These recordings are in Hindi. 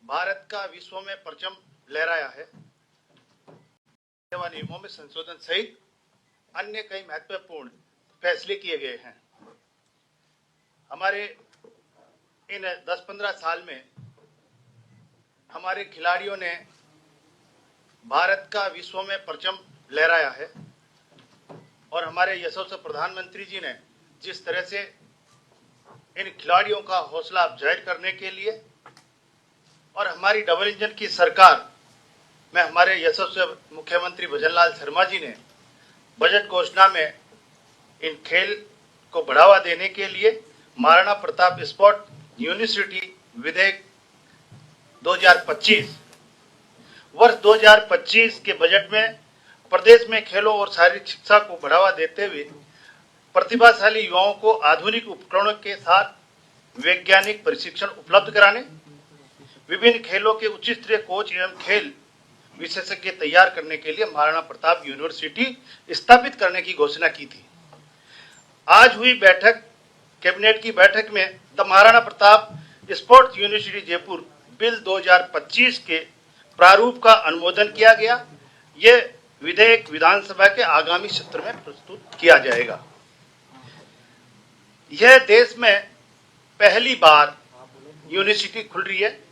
भारत का विश्व में परचम लहराया है। सेवा नियमों में संशोधन सहित अन्य कई महत्वपूर्ण फैसले किए गए हैं। हमारे इन 10-15 साल में हमारे खिलाड़ियों ने भारत का विश्व में परचम लहराया है और हमारे यशस्वी प्रधानमंत्री जी ने जिस तरह से इन खिलाड़ियों का हौसला अफजाई करने के लिए और हमारी डबल इंजन की सरकार में हमारे यशस्वी मुख्यमंत्री भजनलाल शर्मा जी ने बजट घोषणा में इन खेल को बढ़ावा देने के लिए महाराणा प्रताप स्पोर्ट्स यूनिवर्सिटी विधेयक 2025 वर्ष 2025 के बजट में प्रदेश में खेलों और शारीरिक शिक्षा को बढ़ावा देते हुए प्रतिभाशाली युवाओं को आधुनिक उपकरणों के साथ वैज्ञानिक प्रशिक्षण उपलब्ध कराने, विभिन्न खेलों के उच्च स्तरीय कोच एवं खेल विशेषज्ञ तैयार करने के लिए महाराणा प्रताप यूनिवर्सिटी स्थापित करने की घोषणा की थी। आज हुई बैठक, कैबिनेट की बैठक में the Maharana Pratap sports university Jaipur bill 2025 के प्रारूप का अनुमोदन किया गया। ये विधेयक विधानसभा के आगामी सत्र में प्रस्तुत किया जाएगा। यह देश में पहली बार यूनिवर्सिटी खुल रही है।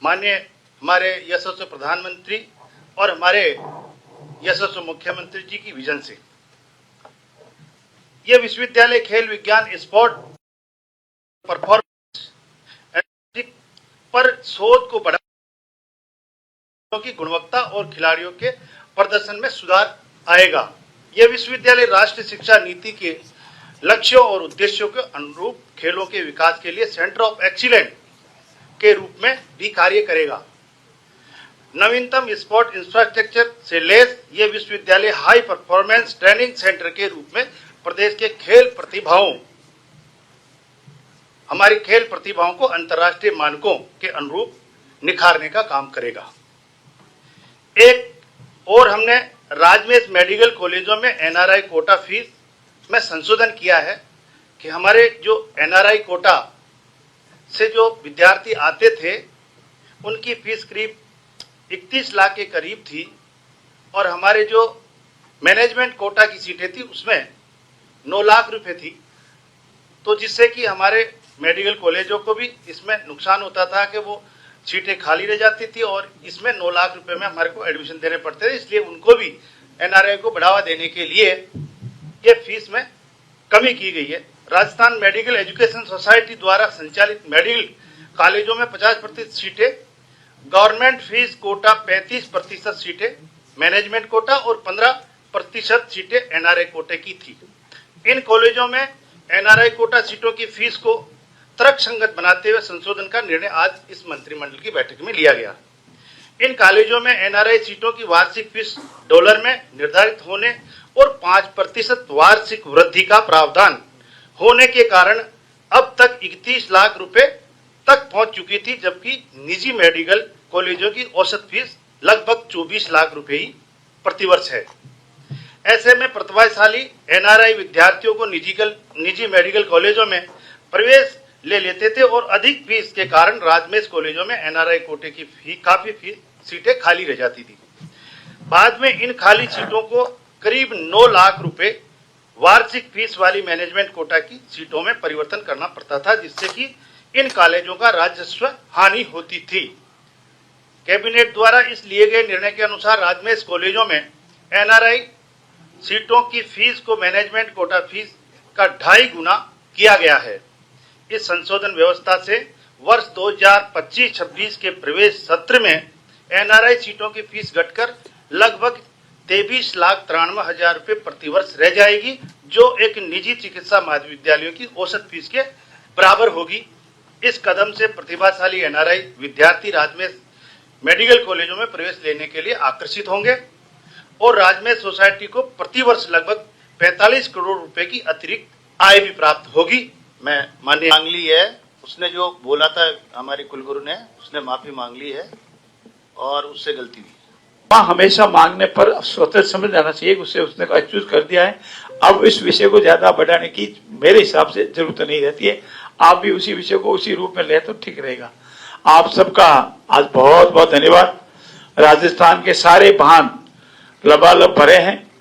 माननीय हमारे यशस्वी प्रधानमंत्री और हमारे यशस्वी मुख्यमंत्री जी की विजन से यह विश्वविद्यालय खेल विज्ञान, स्पोर्ट परफॉर्मेंस पर शोध को बढ़ाने की गुणवत्ता और खिलाड़ियों के प्रदर्शन में सुधार आएगा। यह विश्वविद्यालय राष्ट्रीय शिक्षा नीति के लक्ष्यों और उद्देश्यों के अनुरूप खेलों के विकास के लिए सेंटर ऑफ एक्सीलेंस के रूप में भी कार्य करेगा। नवीनतम स्पोर्ट इंफ्रास्ट्रक्चर से लैस ये विश्वविद्यालय हाई परफॉर्मेंस ट्रेनिंग सेंटर के रूप में प्रदेश के हमारी खेल प्रतिभाओं को अंतर्राष्ट्रीय मानकों के अनुरूप निखारने का काम करेगा। एक और हमने राजमेश मेडिकल कॉलेजों में एनआरआई कोटा फीस में संशोधन किया है कि हमारे जो एनआरआई कोटा से जो विद्यार्थी आते थे उनकी फीस करीब 31 लाख के करीब थी और हमारे जो मैनेजमेंट कोटा की सीटें थी उसमें 9 लाख रुपए थी। तो जिससे कि हमारे मेडिकल कॉलेजों को भी इसमें नुकसान होता था कि वो सीटें खाली रह जाती थी और इसमें 9 लाख रुपए में हमारे को एडमिशन देने पड़ते थे। इसलिए उनको भी एनआरआई को बढ़ावा देने के लिए ये फीस में कमी की गई है। राजस्थान मेडिकल एजुकेशन सोसाइटी द्वारा संचालित मेडिकल कॉलेजों में 50% सीटें, गवर्नमेंट फीस कोटा 35% सीटें मैनेजमेंट कोटा और 15% सीटें एनआरआई कोटे की थी। इन कॉलेजों में एनआरआई कोटा सीटों की फीस को तर्कसंगत बनाते हुए संशोधन का निर्णय आज इस मंत्रिमंडल की बैठक में लिया गया। इन कॉलेजों में एनआरआई सीटों की वार्षिक फीस डॉलर में निर्धारित होने और 5% वार्षिक वृद्धि का प्रावधान होने के कारण अब तक 31 लाख रुपए तक पहुंच चुकी थी, जबकि निजी मेडिकल कॉलेजों की औसत फीस लगभग 24 लाख रुपए ही प्रतिवर्ष है। ऐसे में प्रतिभाशाली एनआरआई विद्यार्थियों को निजी मेडिकल कॉलेजों में प्रवेश ले लेते थे और अधिक फीस के कारण राजमेश कॉलेजों में एनआरआई कोटे की काफी सीटें खाली रह जाती थी। बाद में इन खाली सीटों को करीब 9 लाख रुपए वार्षिक फीस वाली मैनेजमेंट कोटा की सीटों में परिवर्तन करना पड़ता था, जिससे कि इन कॉलेजों का राजस्व हानि होती थी। कैबिनेट द्वारा इस लिए गए निर्णय के अनुसार राजमेश कॉलेजों में एनआरआई सीटों की फीस को मैनेजमेंट कोटा फीस का 2.5 गुना किया गया है। इस संशोधन व्यवस्था से वर्ष 2025-26 के प्रवेश सत्र में एनआरआई सीटों की फीस घटकर लगभग 23,93,000 रुपए प्रतिवर्ष रह जाएगी, जो एक निजी चिकित्सा महाविद्यालयों की औसत फीस के बराबर होगी। इस कदम से प्रतिभाशाली एनआरआई विद्यार्थी राजमेश मेडिकल कॉलेजों में प्रवेश लेने के लिए आकर्षित होंगे और राजमेश सोसाइटी को प्रतिवर्ष लगभग 45 करोड़ रुपए की अतिरिक्त आय भी प्राप्त होगी। मैं माननीय मांग ली है, उसने जो बोला था हमारे कुलगुरु ने, उसने माफी मांग ली है और उससे गलती हुई। हमेशा मांगने पर स्वतः समझ जाना चाहिए कि उसने एक्सक्यूज कर दिया है। अब इस विषय को ज्यादा बढ़ाने की मेरे हिसाब से जरूरत नहीं रहती है। आप भी उसी विषय को उसी रूप में ले तो ठीक रहेगा। आप सबका आज बहुत बहुत धन्यवाद। राजस्थान के सारे वाहन लबालब भरे हैं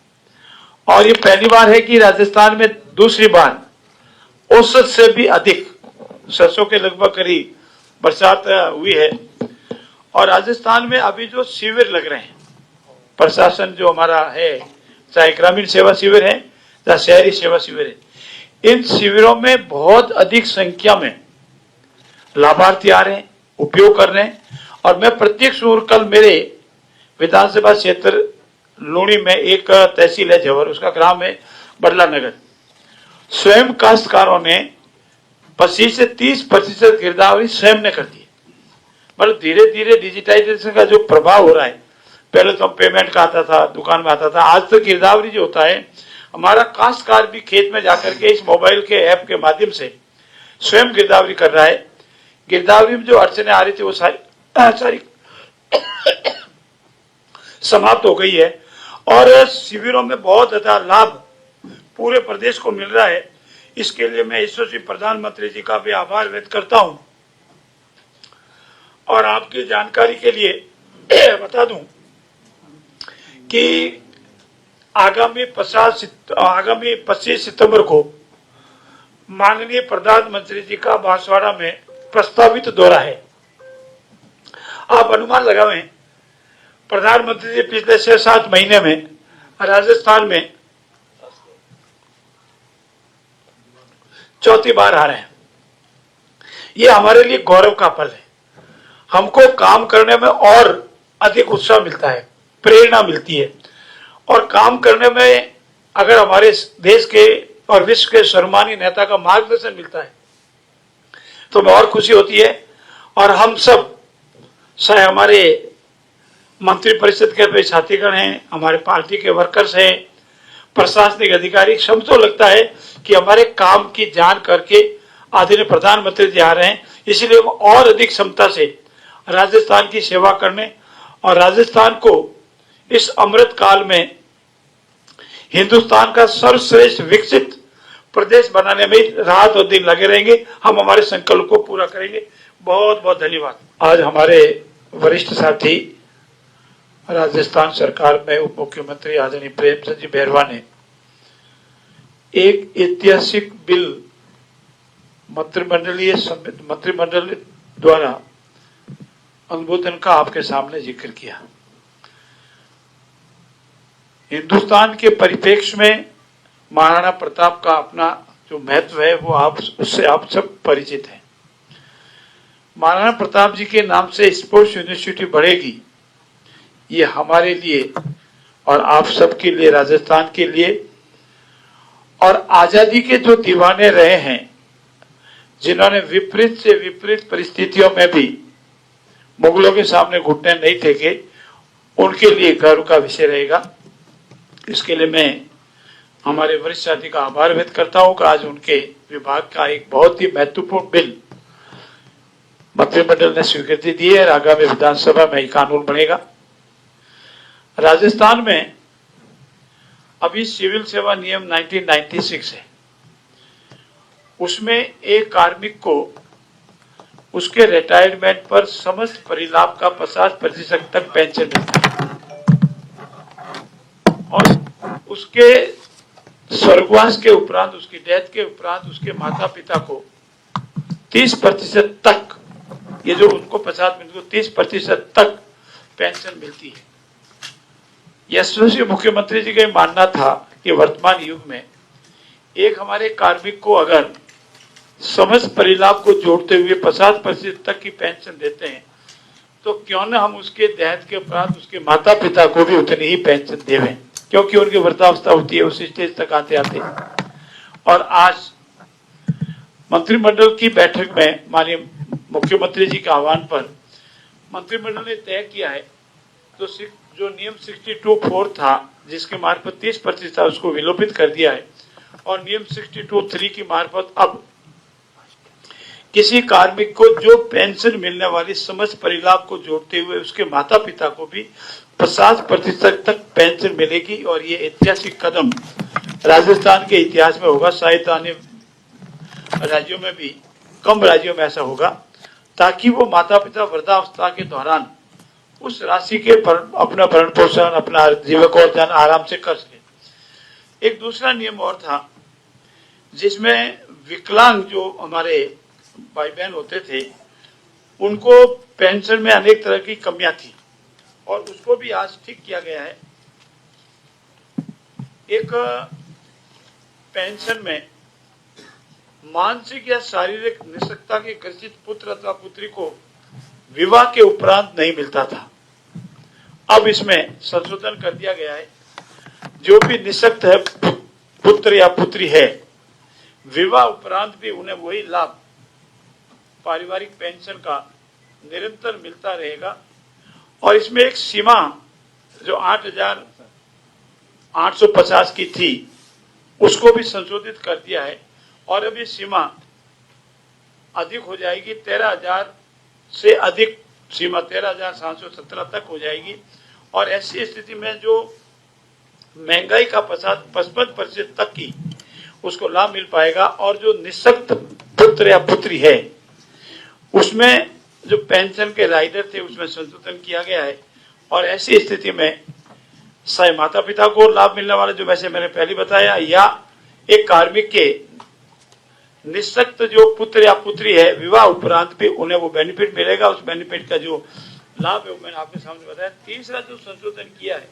और ये पहली बार है कि राजस्थान में दूसरी बार औसत से भी अधिक 600 के लगभग करीब बरसात हुई है। और राजस्थान में अभी जो शिविर लग रहे हैं, प्रशासन जो हमारा है, चाहे ग्रामीण सेवा शिविर है चाहे शहरी सेवा शिविर है, इन शिविरों में बहुत अधिक संख्या में लाभार्थी आ रहे हैं, उपयोग कर रहे हैं। और मैं प्रत्यक्ष रूप कल मेरे विधानसभा क्षेत्र लूणी में एक तहसील है झवर, उसका ग्राम है बड़ला नगर, स्वयं काश्तकारों ने 25 से 30% गिरदावरी स्वयं ने कर दी। मतलब धीरे धीरे डिजिटाइजेशन का जो प्रभाव हो रहा है, पहले तो पेमेंट का आता था, दुकान में आता था, आज तो गिरदावरी जो होता है, हमारा काश्तकार भी खेत में जाकर के इस मोबाइल के ऐप के माध्यम से स्वयं गिरदावरी कर रहा है। गिरदावरी में जो अड़चने आ रही थी वो सारी समाप्त हो गई है और शिविरों में बहुत ज्यादा लाभ पूरे प्रदेश को मिल रहा है। इसके लिए मैं यशस्वी प्रधानमंत्री जी का भी आभार व्यक्त करता हूं। और आपकी जानकारी के लिए बता दूं कि आगामी 25 सितंबर को माननीय प्रधानमंत्री जी का बांसवाड़ा में प्रस्तावित दौरा है। आप अनुमान लगाएं, प्रधानमंत्री जी पिछले 6-7 महीने में राजस्थान में चौथी बार आ रहे हैं। ये हमारे लिए गौरव का पल है। हमको काम करने में और अधिक उत्साह मिलता है, प्रेरणा मिलती है और काम करने में अगर हमारे देश के और विश्व के सम्मानीय नेता का मार्गदर्शन मिलता है तो मैं और खुशी होती है। और हम सब, चाहे हमारे मंत्री परिषद के साथीगण हैं, हमारे पार्टी के वर्कर्स हैं, प्रशासनिक अधिकारी, सबको लगता है कि हमारे काम की जान करके आदरणीय प्रधानमंत्री जी आ रहे हैं, इसलिए वो और अधिक क्षमता से राजस्थान की सेवा करने और राजस्थान को इस अमृत काल में हिंदुस्तान का सर्वश्रेष्ठ विकसित प्रदेश बनाने में रात और दिन लगे रहेंगे। हम हमारे संकल्प को पूरा करेंगे। बहुत बहुत धन्यवाद। आज हमारे वरिष्ठ साथी राजस्थान सरकार में उप मुख्यमंत्री आदरणीय प्रेमचंद जी बैरवा ने एक ऐतिहासिक बिल मंत्रिमंडल द्वारा अनुमोदन का आपके सामने जिक्र किया। हिंदुस्तान के परिप्रेक्ष्य में महाराणा प्रताप का अपना जो महत्व है वो उससे आप सब परिचित हैं। महाराणा प्रताप जी के नाम से स्पोर्ट्स यूनिवर्सिटी बढ़ेगी, ये हमारे लिए और आप सबके लिए, राजस्थान के लिए और आजादी के जो दीवाने रहे हैं, जिन्होंने विपरीत से विपरीत परिस्थितियों में भी मुगलों के सामने घुटने नहीं टेके, उनके लिए गर्व का विषय रहेगा। इसके लिए मैं हमारे वरिष्ठ साथी का आभार व्यक्त करता हूं कि आज उनके विभाग का एक बहुत ही महत्वपूर्ण बिल मंत्रिमंडल ने स्वीकृति दी है और आगामी विधानसभा में कानून बनेगा। राजस्थान में अभी सिविल सेवा नियम 1996 है, उसमें एक कार्मिक को उसके रिटायरमेंट पर समस्त परिलाभ का 50% तक पेंशन मिलता है और उसके स्वर्गवास के उपरांत, उसकी डेथ के उपरांत उसके माता पिता को 30% तक, ये जो उनको 50 मिनट को 30% तक पेंशन मिलती है। यशस्वी मुख्यमंत्री जी का मानना था कि वर्तमान युग में एक हमारे कार्मिक को अगर समस्त परिलाभ को जोड़ते हुए 50% तक की पेंशन देते हैं तो क्यों न हम उसके देहांत के उपरांत उसके माता पिता को भी उतनी ही पेंशन देवें, क्योंकि उनकी वृद्धावस्था होती है उस स्टेज तक आते आते। और आज मंत्रिमंडल की बैठक में माननीय मुख्यमंत्री जी के आह्वान पर मंत्रिमंडल ने तय किया है तो जो नियम 62(4) था जिसके मार्फत 30% था उसको विलोपित कर दिया है और नियम 62(3) की मार्फत अब किसी कार्मिक को जो पेंशन मिलने वाली समस्त परिलाभ को जोड़ते हुए उसके माता पिता को भी 50% तक पेंशन मिलेगी। और ये ऐतिहासिक कदम राजस्थान के इतिहास में होगा, शायद अन्य राज्यों में भी, कम राज्यों में ऐसा होगा, ताकि वो माता पिता वृद्धावस्था के दौरान उस राशि के अपना भरण पोषण, अपना जीविकोपार्जन आराम से कर सके। एक दूसरा नियम और था जिसमें विकलांग जो हमारे भाई बहन होते थे उनको पेंशन में अनेक तरह की कमियां थी और उसको भी आज ठीक किया गया है। एक पेंशन में मानसिक या शारीरिक निःशक्तता के ग्रसित पुत्र अथवा पुत्री को विवाह के उपरांत नहीं मिलता था। अब इसमें संशोधन कर दिया गया है, जो भी निःशक्त है पुत्र या पुत्री है, विवाह उपरांत भी उन्हें वही लाभ पारिवारिक पेंशन का निरंतर मिलता रहेगा। और इसमें एक सीमा जो 8,850 की थी उसको भी संशोधित कर दिया है और अब ये सीमा अधिक हो जाएगी, 13,000 से अधिक सीमा 13,717 तक हो जाएगी। और ऐसी स्थिति में जो महंगाई का 55% तक की उसको लाभ मिल पाएगा। और जो निःशक्त पुत्र या पुत्री है उसमें जो पेंशन के राइडर थे उसमें संशोधन किया गया है और ऐसी स्थिति में चाहे माता पिता को लाभ मिलने वाला जो वैसे मैंने पहले बताया, या एक कार्मिक के निःशक्त जो पुत्र या पुत्री है विवाह उपरांत भी उन्हें वो बेनिफिट मिलेगा। उस बेनिफिट का जो लाभ है वो मैंने आपके सामने बताया। तीसरा जो संशोधन किया है,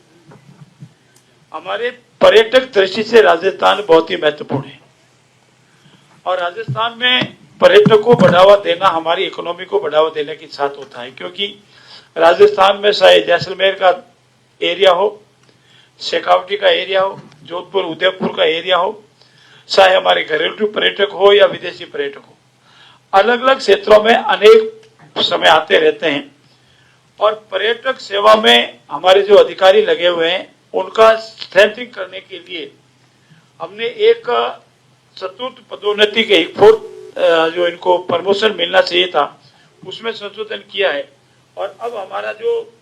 हमारे पर्यटक दृष्टि से राजस्थान बहुत ही महत्वपूर्ण है और राजस्थान में पर्यटकों को बढ़ावा देना हमारी इकोनॉमी को बढ़ावा देने के साथ होता है, क्योंकि राजस्थान में चाहे जैसलमेर का एरिया हो, शेखावटी का एरिया हो, जोधपुर उदयपुर का एरिया हो, चाहे हमारे घरेलू पर्यटक हो या विदेशी पर्यटक हो, अलग अलग क्षेत्रों में अनेक समय आते रहते हैं। और पर्यटक सेवा में हमारे जो अधिकारी लगे हुए हैं उनका स्ट्रेंथनिंग करने के लिए हमने एक चतुर्थ पदोन्नति के जो इनको प्रमोशन मिलना चाहिए था उसमें संशोधन किया है। और अब हमारा जो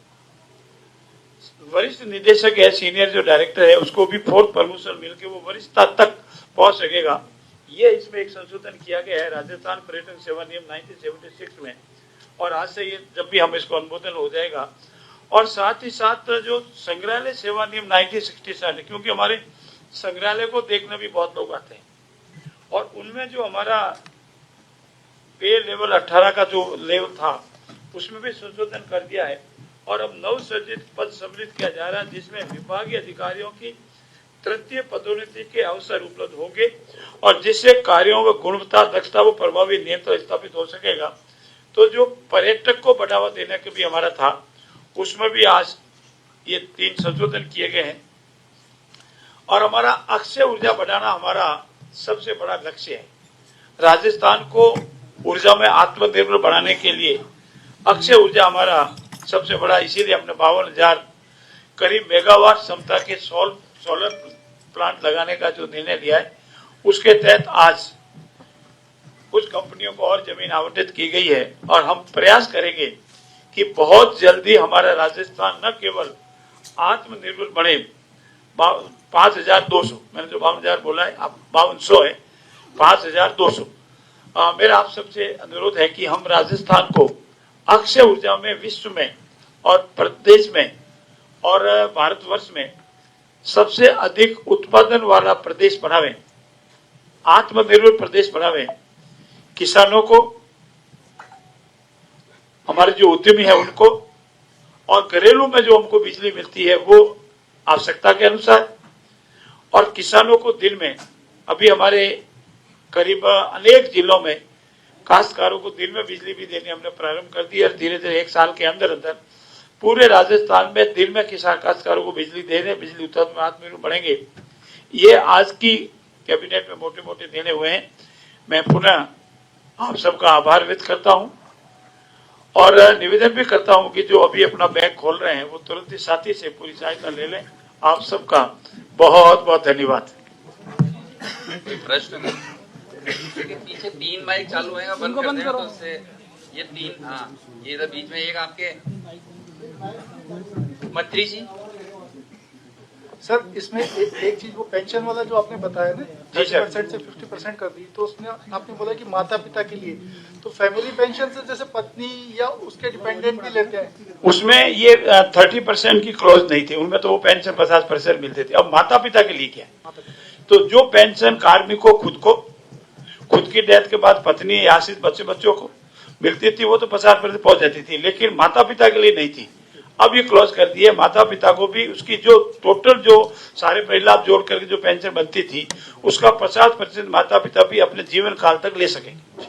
वरिष्ठ निदेशक है, सीनियर जो डायरेक्टर है, उसको भी 4th प्रमोशन मिलकर वो वरिष्ठता तक पहुंच सकेगा। ये इसमें एक संशोधन किया गया है राजस्थान पर्यटन सेवा नियम 1976 में और आज से ये जब भी हम इसको अनुमोदन हो जाएगा। और साथ ही साथ जो संग्रहालय सेवा नियम 1967, क्योंकि हमारे संग्रहालय को देखने भी बहुत लोग आते हैं और उनमें जो हमारा पे लेवल 18 का जो लेवल था उसमें भी संशोधन कर दिया है और अब नवसृजित पद सम्मिलित किया जा रहा है जिसमें विभागीय अधिकारियों की तृतीय पदोन्नति के अवसर उपलब्ध होंगे और जिससे कार्यों में गुणवत्ता, दक्षता व प्रभावी नियंत्रण स्थापित हो सकेगा। तो जो पर्यटक को बढ़ावा देने के भी हमारा था उसमें भी आज ये 3 संशोधन किए गए हैं। और हमारा अक्षय ऊर्जा बढ़ाना हमारा सबसे बड़ा लक्ष्य है। राजस्थान को ऊर्जा में आत्मनिर्भर बनाने के लिए अक्षय ऊर्जा हमारा सबसे बड़ा, इसीलिए हमने 52,000 करीब मेगावाट क्षमता के सोलर प्लांट लगाने का जो निर्णय लिया है उसके तहत आज कुछ कंपनियों को और जमीन आवंटित की गई है और हम प्रयास करेंगे कि बहुत जल्दी हमारा राजस्थान न केवल आत्मनिर्भर बने, 5,200, मैंने जो 52,000 बोला है अब 5200 है, 5,200 मेरा आप सबसे अनुरोध है कि हम राजस्थान को अक्षय ऊर्जा में विश्व में और प्रदेश में और भारतवर्ष में सबसे अधिक उत्पादन वाला प्रदेश बनावे, आत्मनिर्भर प्रदेश बनावे। किसानों को, हमारे जो उद्यमी है उनको, और घरेलू में जो हमको बिजली मिलती है वो आवश्यकता के अनुसार, और किसानों को दिन में, अभी हमारे करीब अनेक जिलों में काश्तकारों को दिन में बिजली भी देने हमने प्रारंभ कर दी और धीरे धीरे 1 साल के अंदर अंदर पूरे राजस्थान में दिन में किसान काश्तकारों को बिजली दे रहे, बिजली उत्पादन में आत्मनिर्भर बढ़ेंगे। ये आज की कैबिनेट में मोटे मोटे निर्णय हुए हैं। मैं पुनः आप सबका आभार व्यक्त करता हूं और निवेदन भी करता हूं कि जो अभी अपना बैंक खोल रहे हैं वो तुरंत ही साथी से पूरी सहायता ले लें। आप सबका बहुत बहुत धन्यवाद। प्रश्न के पीछे 3 माइक चालू है, बंद कर देना, तो उससे ये 3, हाँ, ये इधर बीच में एक आपके मंत्री जी। सर, इसमें एक चीज वो पेंशन वाला जो आपने बताया ना, 30% से 50% कर दी, तो उसमें आपने बोला कि माता पिता के लिए, तो फैमिली पेंशन से जैसे पत्नी या उसके डिपेंडेंट भी लेते हैं, उसमें ये 30% की क्लॉज नहीं थी, उनमें तो वो पेंशन 50% मिलते थे। अब माता पिता के लिए क्या, तो जो पेंशन कार्मिक को खुद की डेथ के बाद पत्नी या आश्रित बच्चों को मिलती थी वो तो 50% पहुंच जाती थी, लेकिन माता पिता के लिए नहीं थी। अब ये क्लोज कर दिए, माता पिता को भी उसकी जो टोटल जो सारे परिलाभ जोड़ करके जो पेंशन बनती थी उसका 50% माता पिता भी अपने जीवन काल तक ले सकेंगे।